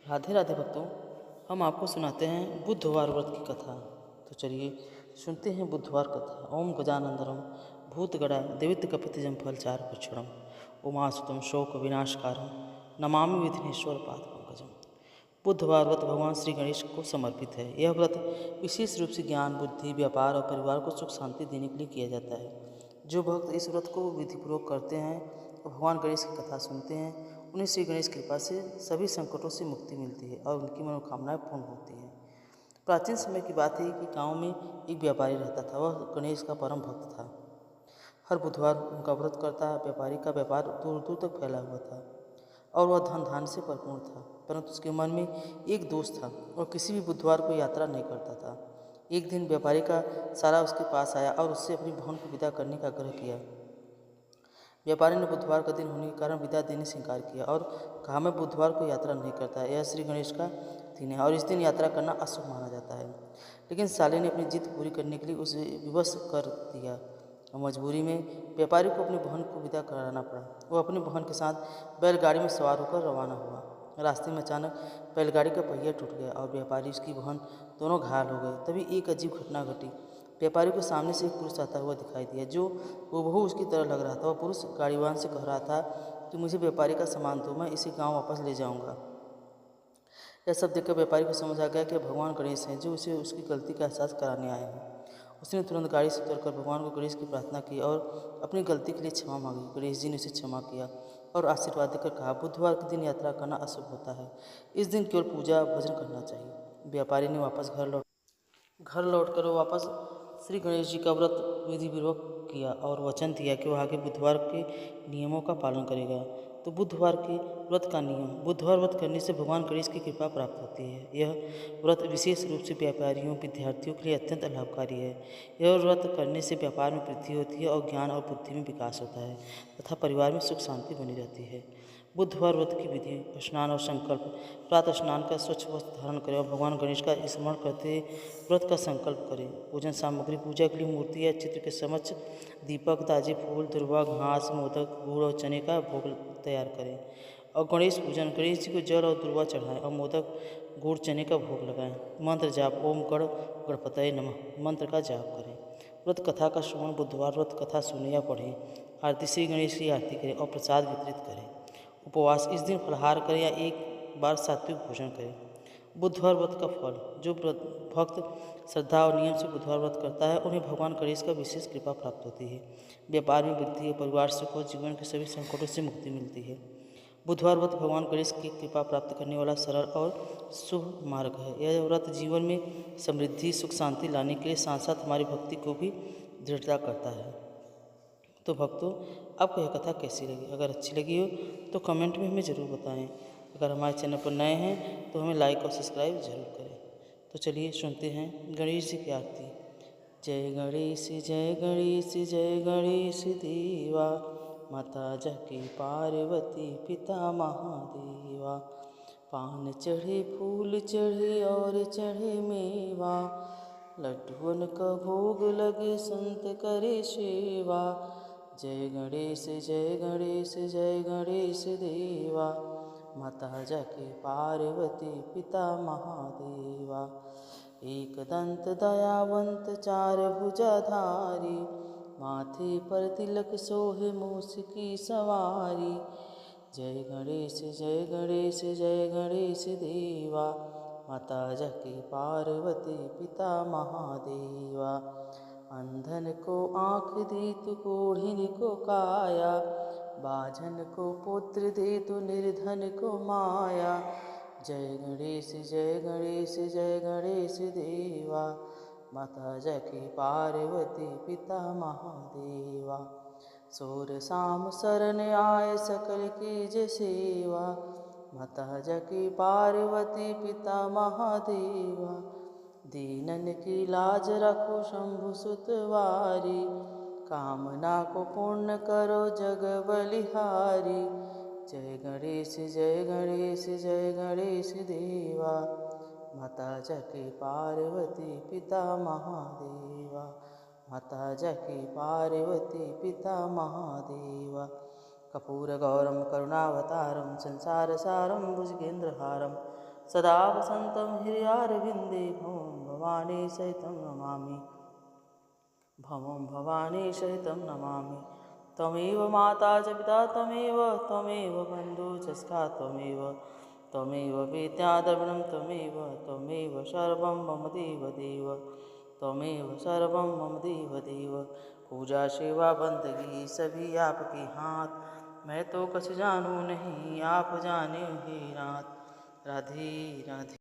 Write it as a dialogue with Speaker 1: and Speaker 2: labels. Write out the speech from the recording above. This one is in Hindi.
Speaker 1: राधे राधे भक्तों, हम आपको सुनाते हैं बुधवार व्रत की कथा। तो चलिए सुनते हैं बुधवार कथा। ओम गजानंदरम भूतगणा देवित कपितजम फलचार भक्षणम उमासुतम शोक विनाशकारम नमामि विघ्नेश्वर पाद पंकजम। बुधवार व्रत भगवान श्री गणेश को समर्पित है। यह व्रत विशेष रूप से ज्ञान, बुद्धि, व्यापार और परिवार को सुख शांति देने के लिए किया जाता है। जो भक्त इस व्रत को विधिपूर्वक करते हैं और भगवान गणेश की कथा सुनते हैं, उन्हें श्री गणेश की कृपा से सभी संकटों से मुक्ति मिलती है और उनकी मनोकामनाएं पूर्ण होती हैं। प्राचीन समय की बात है कि गांव में एक व्यापारी रहता था। वह गणेश का परम भक्त था। हर बुधवार उनका व्रत करता। व्यापारी का व्यापार दूर दूर तक फैला हुआ था और वह धन धान्य से भरपूर था, परंतु उसके मन में एक दोष था। वह किसी भी बुधवार को यात्रा नहीं करता था। एक दिन व्यापारी का साला उसके पास आया और उससे अपनी बहन को विदा करने का आग्रह किया। व्यापारी ने बुधवार का दिन होने के कारण विदा देने से इनकार किया और कहा, मैं बुधवार को यात्रा नहीं करता। यह श्री गणेश का दिन है और इस दिन यात्रा करना अशुभ माना जाता है। लेकिन साले ने अपनी जिद पूरी करने के लिए उसे विवश कर दिया और मजबूरी में व्यापारी को अपनी बहन को विदा कराना पड़ा। वो अपनी बहन के साथ बैलगाड़ी में सवार होकर रवाना हुआ। रास्ते में अचानक बैलगाड़ी का पहिया टूट गया और व्यापारी उसकी बहन दोनों घायल हो गए। तभी एक अजीब घटना घटी। व्यापारी को सामने से एक पुरुष आता हुआ दिखाई दिया जो हूबहू उसकी तरह लग रहा था। वह पुरुष गाड़ीवान से कह रहा था कि मुझे व्यापारी का सामान दो, मैं इसे गांव वापस ले जाऊंगा। यह सब देखकर व्यापारी को समझ आ गया कि भगवान गणेश हैं जो उसे उसकी गलती का एहसास कराने आए हैं। उसने तुरंत गाड़ी से उतरकर भगवान को गणेश की प्रार्थना की और अपनी गलती के लिए क्षमा मांगी। गणेश जी ने उसे क्षमा किया और आशीर्वाद देकर कहा, बुधवार के दिन यात्रा करना अशुभ होता है। इस दिन केवल पूजा भजन करना चाहिए। व्यापारी ने वापस घर लौटकर वो वापस श्री गणेश जी का व्रत विधिपूर्वक किया और वचन दिया कि वह आगे बुधवार के नियमों का पालन करेगा। तो बुधवार के व्रत का नियम। बुधवार व्रत करने से भगवान गणेश की कृपा प्राप्त होती है। यह व्रत विशेष रूप से व्यापारियों, विद्यार्थियों के लिए अत्यंत लाभकारी है। यह व्रत करने से व्यापार में वृद्धि होती है और ज्ञान और बुद्धि में विकास होता है तथा परिवार में सुख शांति बनी रहती है। बुधवार व्रत की विधि। स्नान और संकल्प। प्रातः स्नान कर स्वच्छ वस्त्र धारण करें और भगवान गणेश का स्मरण करते व्रत का संकल्प करें। पूजन सामग्री। पूजा के लिए मूर्ति या चित्र के समक्ष दीपक, ताजे फूल, दुर्वा, घास, मोदक, गुड़ और चने का भोग तैयार करें। और गणेश पूजन। गणेश जी को जल और दुर्वा चढ़ाएं और मोदक, गुड़, चने का भोग लगाएं। मंत्र जाप। ओम गण गणपतये नमः मंत्र का जाप करें। व्रत कथा का श्रवण। बुधवार व्रत कथा सुने या पढ़ें। आरती। श्री गणेश की आरती करें और प्रसाद वितरित करें। उपवास। इस दिन फलाहार करें या एक बार सात्विक भोजन करें। बुधवार व्रत का फल। जो भक्त श्रद्धा और नियम से बुधवार व्रत करता है उन्हें भगवान गणेश का विशेष कृपा प्राप्त होती है। व्यापार में वृद्धि है, परिवार सुख और जीवन के सभी संकटों से मुक्ति मिलती है। बुधवार व्रत भगवान गणेश की कृपा प्राप्त करने वाला सरल और शुभ मार्ग है। यह व्रत जीवन में समृद्धि, सुख, शांति लाने के लिए साथ साथ हमारी भक्ति को भी दृढ़ता करता है। तो भक्तों, आपको यह कथा कैसी लगी? अगर अच्छी लगी हो तो कमेंट में हमें ज़रूर बताएं। अगर हमारे चैनल पर नए हैं तो हमें लाइक और सब्सक्राइब जरूर करें। तो चलिए सुनते हैं गणेश जी की आरती। जय गणेश जय गणेश जय गणेश देवा, माता जाकी पार्वती पिता महादेवा। पान चढ़े, फूल चढ़े और चढ़े मेवा, लड्डुअन का भोग लगे संत करे सेवा। जय गणेश जय गणेश जय गणेश देवा, माता जाके पार्वती पिता महादेवा। एक दंत दयावंत चार भुजाधारी, माथे पर तिलक सोहे मूस की सवारी। जय गणेश जय गणेश जय गणेश देवा, माता जाके पार्वती पिता महादेवा। अंधन को आँख दी तू, कोढ़िन को काया, बाझन को पुत्र दे तू, निर्धन को माया। जय गणेश जय गणेश जय गणेश देवा, माता जाके पार्वती पिता महादेवा। सोर साम शरण आए सकल कीज सेवा, माता जाके पार्वती पिता महादेवा। दीनन की लाज रखो शंभु सुतवारी, कामना को पूर्ण करो जग बलिहारी। जय गणेश जय गणेश जय गणेश देवा, माता जाके पार्वती पिता महादेवा। माता जाके पार्वती पिता महादेवा। कर्पूर गौरम करुणावतारम संसार सारम भुजगेंद्रहारम सदा वसन्तं हृदयारविन्दे भवं भवानी सहितं नमामि। भवं भवानी सहितं नमामि। त्वमेव माता च पिता त्वमेव बन्धु च सखा त्वमेव वेद्या द्रविणं त्वमेव सर्वं मम देव त्वमेव सर्वं मम देव। पूजा सेवा बंदगी सभी आपके हाथ, मैं तो कुछ जानू नहीं आप जाने हे नाथ। राधे राधे।